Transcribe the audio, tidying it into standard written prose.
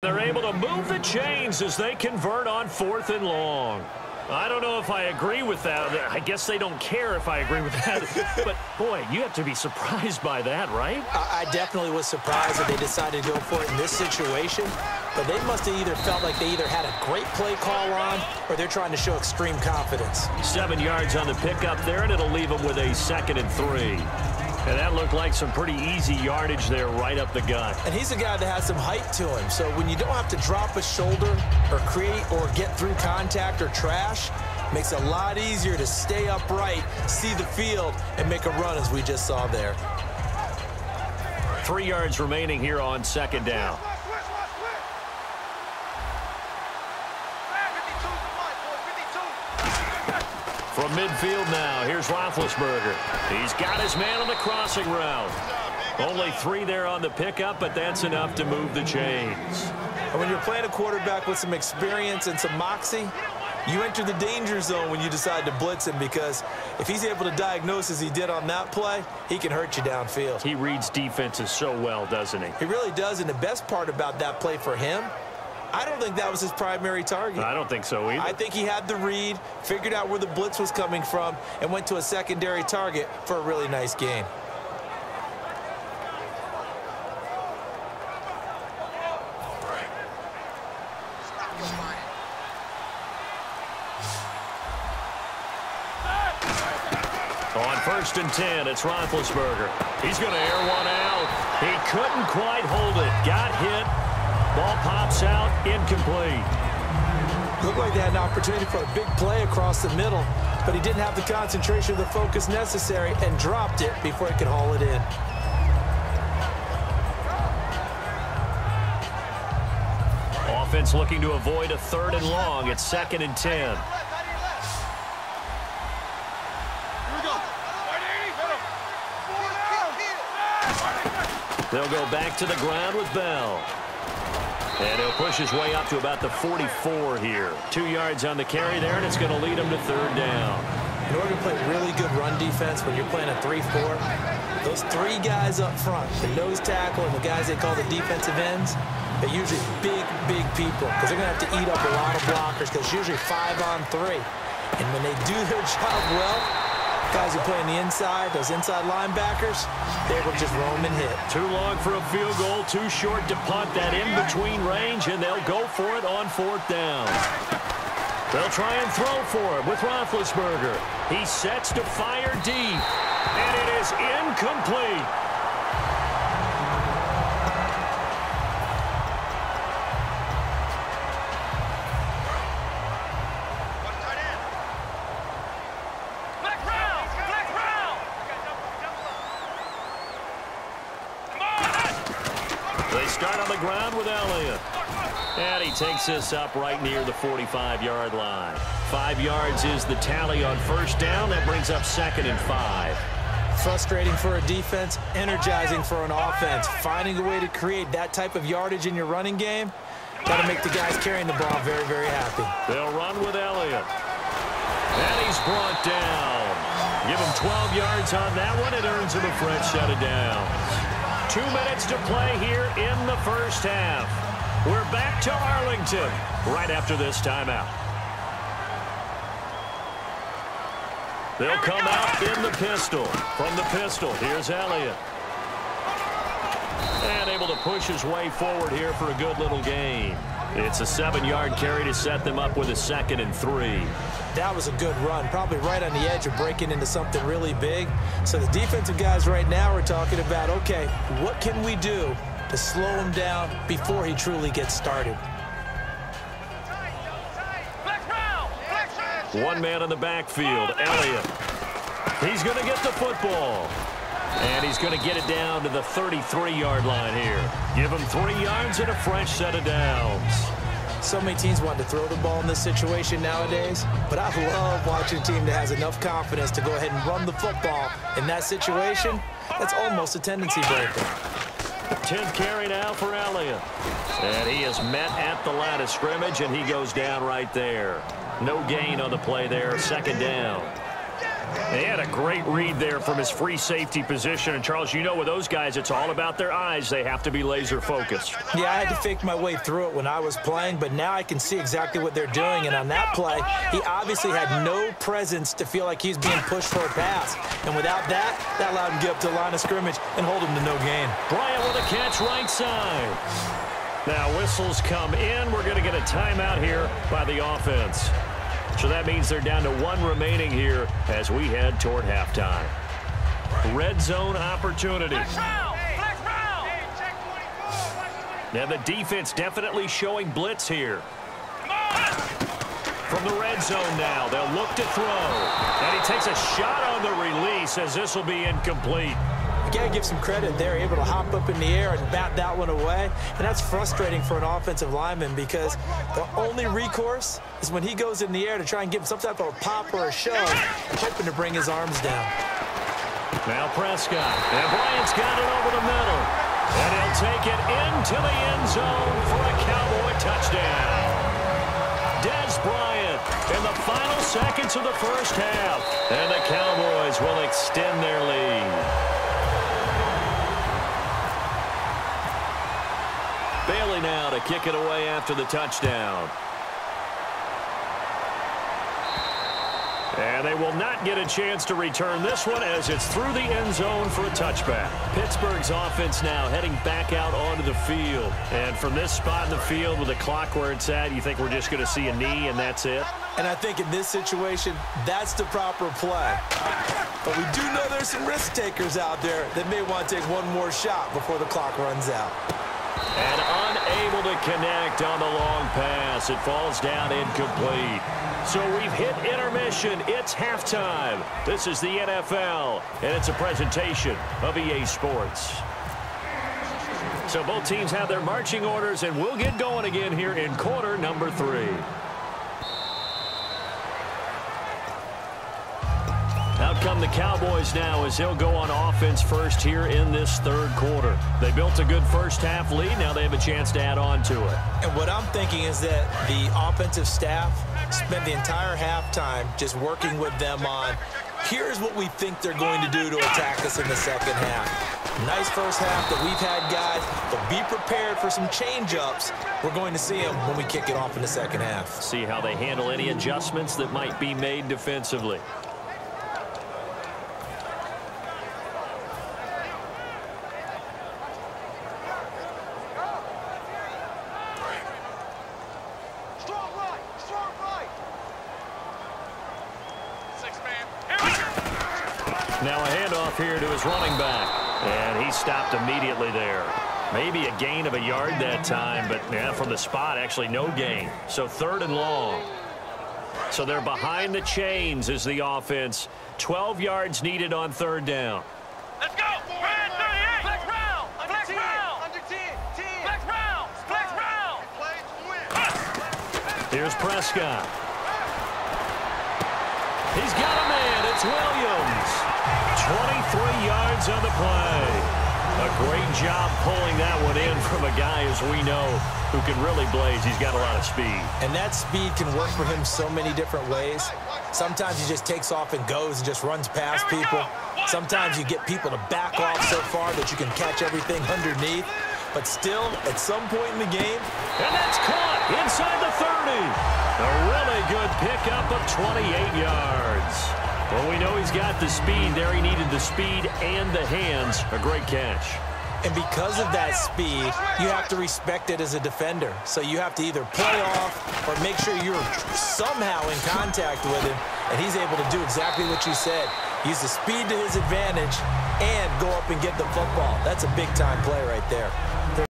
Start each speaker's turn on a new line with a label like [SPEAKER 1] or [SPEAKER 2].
[SPEAKER 1] They're able to move the chains as they convert on 4th and long. I don't know if I agree with that. I guess they don't care if I agree with that. But, boy, you have to be surprised by that, right?
[SPEAKER 2] I definitely was surprised that they decided to go for it in this situation. But they must have either felt like they either had a great play call on or they're trying to show extreme confidence.
[SPEAKER 1] 7 yards on the pickup there, and it'll leave them with a 2nd and 3. And that looked like some pretty easy yardage there right up the gut.
[SPEAKER 2] And he's a guy that has some height to him. So when you don't have to drop a shoulder or create or get through contact or trash, makes it a lot easier to stay upright, see the field, and make a run as we just saw there.
[SPEAKER 1] 3 yards remaining here on 2nd down. From midfield now, here's Roethlisberger. He's got his man on the crossing route. Only 3 there on the pickup, but that's enough to move the chains.
[SPEAKER 2] And when you're playing a quarterback with some experience and some moxie, you enter the danger zone when you decide to blitz him, because if he's able to diagnose as he did on that play, he can hurt you downfield.
[SPEAKER 1] He reads defenses so well, doesn't he?
[SPEAKER 2] He really does, and the best part about that play for him, I don't think that was his primary target.
[SPEAKER 1] I don't think so either.
[SPEAKER 2] I think he had the read, figured out where the blitz was coming from, and went to a secondary target for a really nice gain.
[SPEAKER 1] On 1st and 10, it's Roethlisberger. He's going to air one out. He couldn't quite hold it. Got hit. Ball pops out, incomplete.
[SPEAKER 2] Looked like they had an opportunity for a big play across the middle, but he didn't have the concentration or the focus necessary and dropped it before he could haul it in.
[SPEAKER 1] Offense looking to avoid a 3rd and long. It's 2nd and 10. They'll go back to the ground with Bell. And he'll push his way up to about the 44 here. 2 yards on the carry there, and it's going to lead him to 3rd down.
[SPEAKER 2] In order to play really good run defense when you're playing a 3-4, those 3 guys up front, the nose tackle and the guys they call the defensive ends, they're usually big people, because they're going to have to eat up a lot of blockers, because it's usually 5 on 3. And when they do their job well, guys who play on the inside, those inside linebackers, they will just roam and hit.
[SPEAKER 1] Too long for a field goal, too short to punt that in-between range, and they'll go for it on 4th down. They'll try and throw for it with Roethlisberger. He sets to fire deep, and it is incomplete. Start on the ground with Elliott. And he takes this up right near the 45-yard line. 5 yards is the tally on 1st down. That brings up 2nd and 5.
[SPEAKER 2] Frustrating for a defense, energizing for an offense. Finding a way to create that type of yardage in your running game, got to make the guys carrying the ball very, very happy.
[SPEAKER 1] They'll run with Elliott. And he's brought down. Give him 12 yards on that one. It earns him a fresh set of downs. 2 minutes to play here in the 1st half. We're back to Arlington right after this timeout. They'll come out in the pistol. From the pistol, here's Elliott. And able to push his way forward here for a good little gain. It's a 7-yard carry to set them up with a 2nd and 3.
[SPEAKER 2] That was a good run, probably right on the edge of breaking into something really big. So the defensive guys right now are talking about, okay, what can we do to slow him down before he truly gets started?
[SPEAKER 1] One man in the backfield, Elliott. He's going to get the football. And he's going to get it down to the 33-yard line here. Give him 3 yards and a fresh set of downs.
[SPEAKER 2] So many teams want to throw the ball in this situation nowadays, but I love watching a team that has enough confidence to go ahead and run the football in that situation. That's almost a tendency breaker.
[SPEAKER 1] 10th carry now for Elliott. And he is met at the line of scrimmage, and he goes down right there. No gain on the play there, 2nd down. He had a great read there from his free safety position. And, Charles, you know with those guys, it's all about their eyes. They have to be laser focused.
[SPEAKER 2] Yeah, I had to fake my way through it when I was playing, but now I can see exactly what they're doing. And on that play, he obviously had no presence to feel like he's being pushed for a pass. And without that, that allowed him to get up to the line of scrimmage and hold him to no gain.
[SPEAKER 1] Bryant with a catch right side. Now whistles come in. We're going to get a timeout here by the offense. So that means they're down to 1 remaining here as we head toward halftime. Red zone opportunity. Now the defense definitely showing blitz here. From the red zone now, they'll look to throw. And he takes a shot on the release as this will be incomplete.
[SPEAKER 2] You got to give some credit there, able to hop up in the air and bat that one away. And that's frustrating for an offensive lineman because the only recourse is when he goes in the air to try and give some type of a pop or a shove, hoping to bring his arms down.
[SPEAKER 1] Now Prescott. And Bryant's got it over the middle. And he'll take it into the end zone for a Cowboy touchdown. Dez Bryant in the final seconds of the first half. And the Cowboys will extend their lead. Bailey now to kick it away after the touchdown. And they will not get a chance to return this one as it's through the end zone for a touchback. Pittsburgh's offense now heading back out onto the field. And from this spot in the field with the clock where it's at, you think we're just going to see a knee and that's it?
[SPEAKER 2] And I think in this situation, that's the proper play. But we do know there's some risk takers out there that may want to take one more shot before the clock runs out.
[SPEAKER 1] And unable to connect on the long pass. It falls down incomplete. So we've hit intermission. It's halftime. This is the NFL, and it's a presentation of EA Sports. So both teams have their marching orders, and we'll get going again here in quarter number 3. Out come the Cowboys now as they'll go on offense first here in this third quarter. They built a good first half lead. Now they have a chance to add on to it.
[SPEAKER 2] And what I'm thinking is that the offensive staff spent the entire halftime just working with them on, here's what we think they're going to do to attack us in the second half. Nice first half that we've had, guys, but be prepared for some change-ups. We're going to see them when we kick it off in the second half.
[SPEAKER 1] See how they handle any adjustments that might be made defensively. Now a handoff here to his running back. And he stopped immediately there. Maybe a gain of a yard that time, but yeah, from the spot, actually no gain. So 3rd and long. So they're behind the chains as the offense. 12 yards needed on 3rd down.
[SPEAKER 3] Let's go! Flex round! Flex round! Under 10! Flex round! Flex round!
[SPEAKER 1] Here's Prescott. He's got a man. It's Williams. 23 yards on the play. A great job pulling that one in from a guy, as we know, who can really blaze. He's got a lot of speed.
[SPEAKER 2] And that speed can work for him so many different ways. Sometimes he just takes off and goes and just runs past people. Sometimes you get people to back off so far that you can catch everything underneath. But still, at some point in the game.
[SPEAKER 1] And that's caught inside the 30. A really good pickup of 28 yards. Well, we know he's got the speed there. He needed the speed and the hands. A great catch.
[SPEAKER 2] And because of that speed, you have to respect it as a defender. So you have to either play off or make sure you're somehow in contact with him. And he's able to do exactly what you said. Use the speed to his advantage and go up and get the football. That's a big-time play right there.